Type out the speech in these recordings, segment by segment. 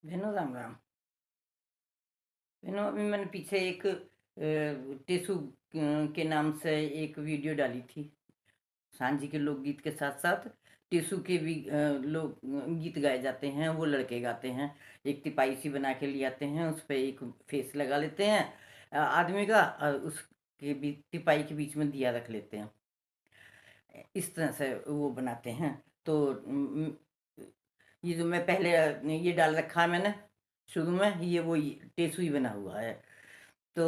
बहनों राम राम। बहनों, अभी मैंने पीछे एक टेसु के नाम से एक वीडियो डाली थी। सांझी के लोकगीत के साथ साथ टेसु के भी लोक गीत गाए जाते हैं, वो लड़के गाते हैं। एक तिपाई सी बना के ले आते हैं, उस पर एक फेस लगा लेते हैं आदमी का, और उसके बीच तिपाई के बीच में दिया रख लेते हैं। इस तरह से वो बनाते हैं। तो ये जो मैं पहले ये डाल रखा है मैंने शुरू में, ये वो टेसु ही बना हुआ है। तो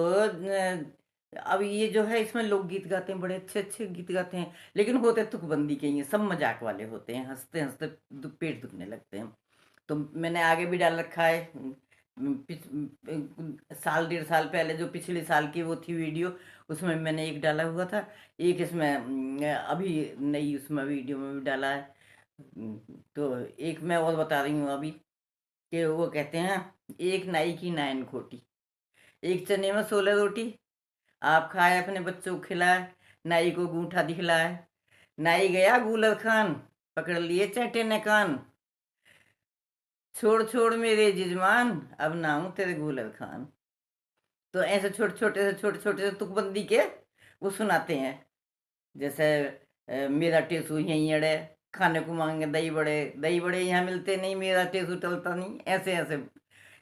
अब ये जो है, इसमें लोग गीत गाते हैं, बड़े अच्छे अच्छे गीत गाते हैं, लेकिन होते तुकबंदी के ही हैं, सब मजाक वाले होते हैं, हंसते हंसते पेट दुखने लगते हैं। तो मैंने आगे भी डाल रखा है। साल डेढ़ साल पहले जो पिछले साल की वो थी वीडियो, उसमें मैंने एक डाला हुआ था। एक इसमें अभी नई उसमें वीडियो में भी डाला है। तो एक मैं और बता रही हूँ अभी, कि वो कहते हैं, एक नाई की नाइन खोटी, एक चने में 16 रोटी, आप खाए अपने बच्चों को खिलाए, नाई को गूंठा दिखलाए। नाई गया गूलर खान, पकड़ लिए चैटे ने कान, छोड़ छोड़ मेरे जजमान, अब ना हूं तेरे गूलर खान। तो ऐसे छोटे छोटे से तुकबंदी के वो सुनाते हैं। जैसे मेरा टेसू यहीं अड़े, खाने को मांगे दही बड़े यहाँ मिलते नहीं, मेरा टेसू टलता नहीं, ऐसे ऐसे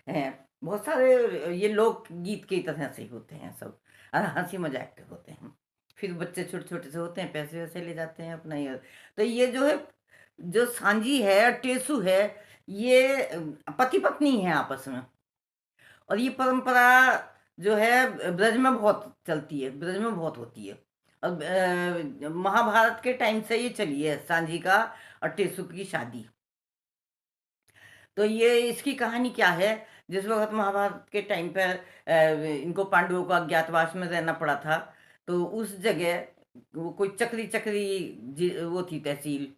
हैं। बहुत सारे ये लोक गीत की तरह से ही होते हैं सब, और हंसी मजाक के होते हैं। फिर बच्चे छोटे छोटे से होते हैं, पैसे वैसे ले जाते हैं अपना ये। तो ये जो है, जो सांझी है और टेसू है, ये पति पत्नी है आपस में। और ये परंपरा जो है ब्रज में बहुत चलती है, ब्रज में बहुत होती है। और महाभारत के टाइम से ये चली है, सांझी का और टेसु की शादी। तो ये इसकी कहानी क्या है, जिस वक्त महाभारत के टाइम पर इनको पांडवों को अज्ञातवास में रहना पड़ा था, तो उस जगह वो कोई चक्री चक्री वो थी तहसील,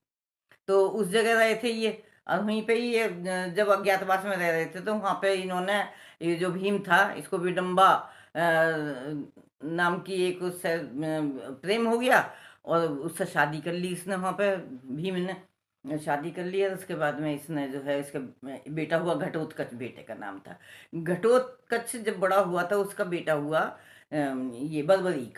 तो उस जगह रहे थे ये। और वहीं पे ही ये जब अज्ञातवास में रह रहे थे, तो वहाँ पे इन्होंने, ये जो भीम था, इसको विडम्बा नाम की एक उससे प्रेम हो गया, और उससे शादी कर ली इसने वहाँ पे। भीम ने शादी कर लिया, उसके बाद में इसने जो है, इसका बेटा हुआ घटोत्कच, बेटे का नाम था। घटोत्कच जब बड़ा हुआ था, उसका बेटा हुआ ये बर्बरीक,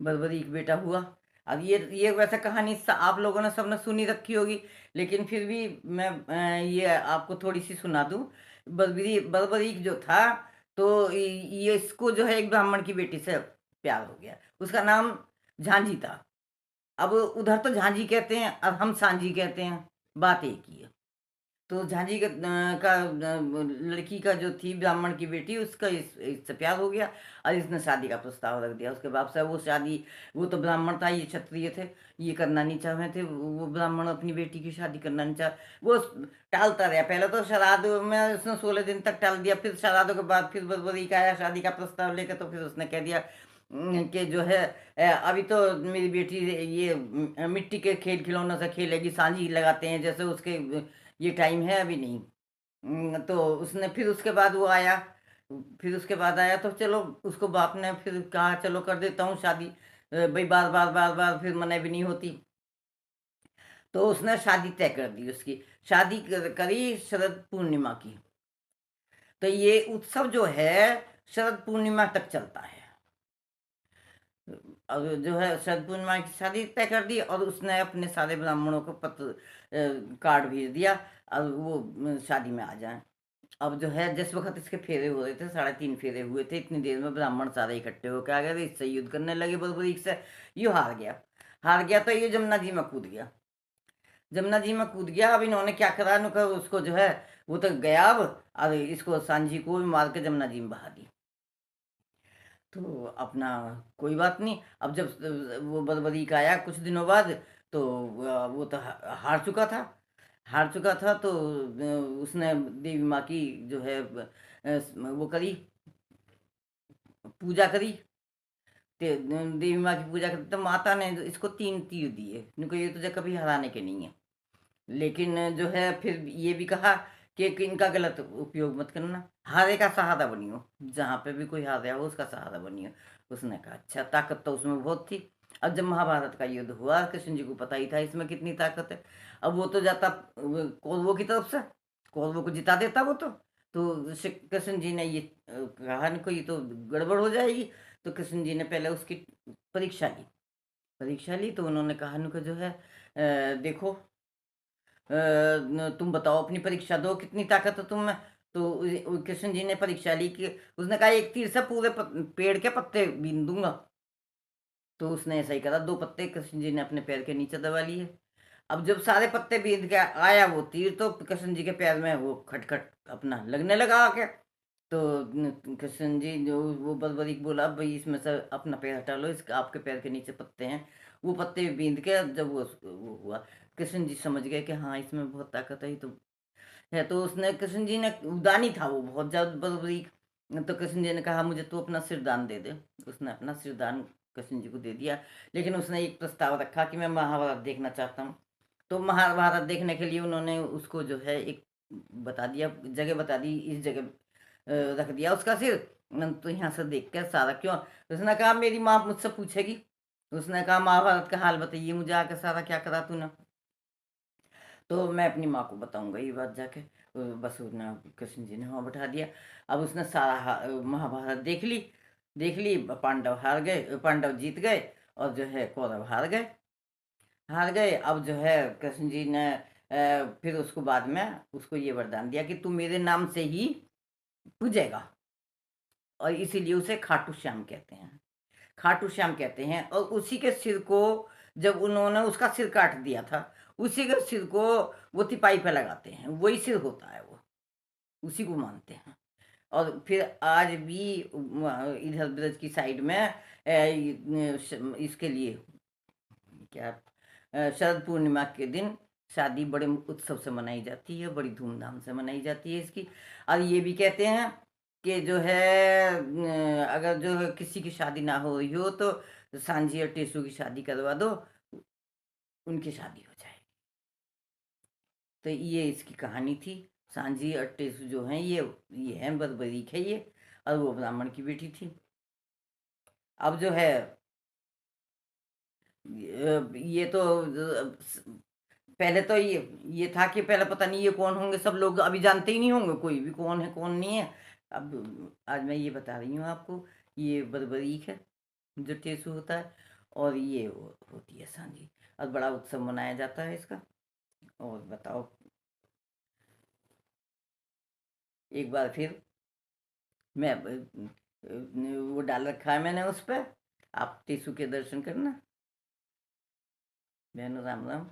बर्बरीक बेटा हुआ। अब ये वैसे कहानी आप लोगों ने सबने सुनी रखी होगी, लेकिन फिर भी मैं ये आपको थोड़ी सी सुना दूं। बर्बरीक जो था, तो ये इसको जो है एक ब्राह्मण की बेटी से प्यार हो गया। उसका नाम झांझी था। अब उधर तो झांझी कहते हैं और हम सांझी कहते हैं, बात एक ही है। तो झांझी लड़की का जो थी ब्राह्मण की बेटी, उसका इससे प्यार हो गया, और इसने शादी का प्रस्ताव रख दिया। उसके बाद से वो शादी, वो तो ब्राह्मण था, ये क्षत्रिय थे, ये करना नहीं चाहे थे, वो ब्राह्मण अपनी बेटी की शादी करना नहीं चाह, वो टालता रहा। पहले तो श्राद्ध में उसने 16 दिन तक टाल दिया, फिर श्राद्ध के बाद फिर बरबरी का आया शादी का प्रस्ताव लेकर, तो फिर उसने कह दिया कि जो है अभी तो मेरी बेटी ये मिट्टी के खेल खिलौनों से खेलेगी, सांझी लगाते हैं जैसे, उसके ये टाइम है अभी नहीं। तो उसने फिर उसके बाद वो आया, फिर उसके बाद आया, तो चलो उसको बाप ने फिर कहा चलो कर देता हूँ शादी, भाई बार बार फिर मना भी नहीं होती। तो उसने शादी तय कर दी, उसकी शादी करी शरद पूर्णिमा की। तो ये उत्सव जो है शरद पूर्णिमा तक चलता है। और जो है शरद पूर्णिमा की शादी तय कर दी, और उसने अपने सारे ब्राह्मणों को पत्र कार्ड भेज दिया, और वो शादी में आ जाए। अब जो है, जिस वक्त इसके फेरे हो रहे थे, 3.5 फेरे हुए थे, इतनी देर में ब्राह्मण सारे इकट्ठे होकर आ गए थे, इससे युद्ध करने लगे बर्बरीक से। ये हार गया। हार गया तो ये जमुना जी में कूद गया, जमुना जी में कूद गया। अब इन्होंने क्या करा, इन्होंने उसको जो है, वो तो गया अब, और इसको सांझी को भी मार के जमुना जी में बहा दी। तो अपना कोई बात नहीं। अब जब वो बर्बरीक आया कुछ दिनों बाद, तो वो तो हार चुका था, हार चुका था। तो उसने देवी माँ की जो है वो करी, पूजा करी। देवी माँ की पूजा करी, तो माता ने इसको 3 तीर दिए, इनको ये तुझे कभी हराने के नहीं है। लेकिन जो है फिर ये भी कहा कि इनका गलत उपयोग मत करना, हारे का सहारा बनियो, जहाँ पे भी कोई हारा हो उसका सहारा बनियो। उसने कहा अच्छा, ताकत तो उसमें बहुत थी। अब जब महाभारत का युद्ध हुआ, कृष्ण जी को पता ही था इसमें कितनी ताकत है। अब वो तो जाता कौरवों की तरफ से, कौरवों को जिता देता वो तो श्री कृष्ण जी ने ये कहा इनको ये तो गड़बड़ हो जाएगी। तो कृष्ण जी ने पहले उसकी परीक्षा ली। परीक्षा ली तो उन्होंने कहा इनको जो है देखो, तुम बताओ अपनी परीक्षा दो, कितनी ताकत है तुम में। तो कृष्ण जी ने परीक्षा ली कि उसने कहा एक तीर से पूरे पेड़ के पत्ते बीन दूंगा। तो उसने ऐसा ही करा, 2 पत्ते कृष्ण जी ने अपने पैर के नीचे दबा लिए। अब जब सारे पत्ते बीत के आया वो तीर, तो कृष्ण जी के पैर में वो खटखट अपना लगने लगा आके। तो कृष्ण जी जो वो बलबरीक बोला, भाई इसमें से अपना पैर हटा लो, इसके आपके पैर के नीचे पत्ते हैं। वो पत्ते बींद के जब वो हुआ, कृष्ण जी समझ गए कि हाँ इसमें बहुत ताकत है, ये तो है। तो उसने कृष्ण जी ने उदानी था वो बहुत ज्यादा बलबरीक। तो कृष्ण जी ने कहा मुझे तो अपना सिर दान दे दे। उसने अपना सिर दान कृष्ण जी को दे दिया। लेकिन उसने एक प्रस्ताव रखा कि मैं महाभारत देखना चाहता हूँ। तो महाभारत देखने के लिए उन्होंने उसको जो है एक बता दिया, जगह बता दी, इस जगह रख दिया उसका सिर। तो यहाँ से देख कर सारा क्यों, उसने कहा मेरी माँ मुझसे पूछेगी। उसने कहा महाभारत का हाल बताइए मुझे आके, सारा क्या करा तूने। तो मैं अपनी माँ को बताऊंगा ये बात जाके। बस उसने कृष्ण जी ने वहाँ बैठा दिया। अब उसने सारा महाभारत देख ली। देख ली, पांडव हार गए, पांडव जीत गए, और जो है कौरव हार गए। हार गए। अब जो है कृष्ण जी ने फिर उसको बाद में उसको ये वरदान दिया कि तू मेरे नाम से ही पूजेगा। और इसीलिए उसे खाटू श्याम कहते हैं। खाटू श्याम कहते हैं। और उसी के सिर को, जब उन्होंने उसका सिर काट दिया था, उसी के सिर को वो तिपाई पे लगाते हैं, वही सिर होता है वो, उसी को मानते हैं। और फिर आज भी इधर ब्रज की साइड में इसके लिए क्या, शरद पूर्णिमा के दिन शादी बड़े उत्सव से मनाई जाती है, बड़ी धूमधाम से मनाई जाती है इसकी। और ये भी कहते हैं कि जो है अगर जो है किसी की शादी ना हो रही हो तो सांझी और टेसू की शादी करवा दो, उनकी शादी हो जाए। तो ये इसकी कहानी थी। सांझी और टेसू जो हैं ये हैं बरबरीक है ये, और वो ब्राह्मण की बेटी थी। अब जो है ये तो पहले तो ये था कि पहले पता नहीं ये कौन होंगे, सब लोग अभी जानते ही नहीं होंगे कोई भी कौन है कौन नहीं है। अब आज मैं ये बता रही हूँ आपको, ये बरबरीक है जो टेसू होता है, और ये होती है सांझी। और बड़ा उत्सव मनाया जाता है इसका। और बताओ, एक बार फिर मैं वो डाल रखा है मैंने उस पर, आप टेसू के दर्शन करना। बहनों राम राम।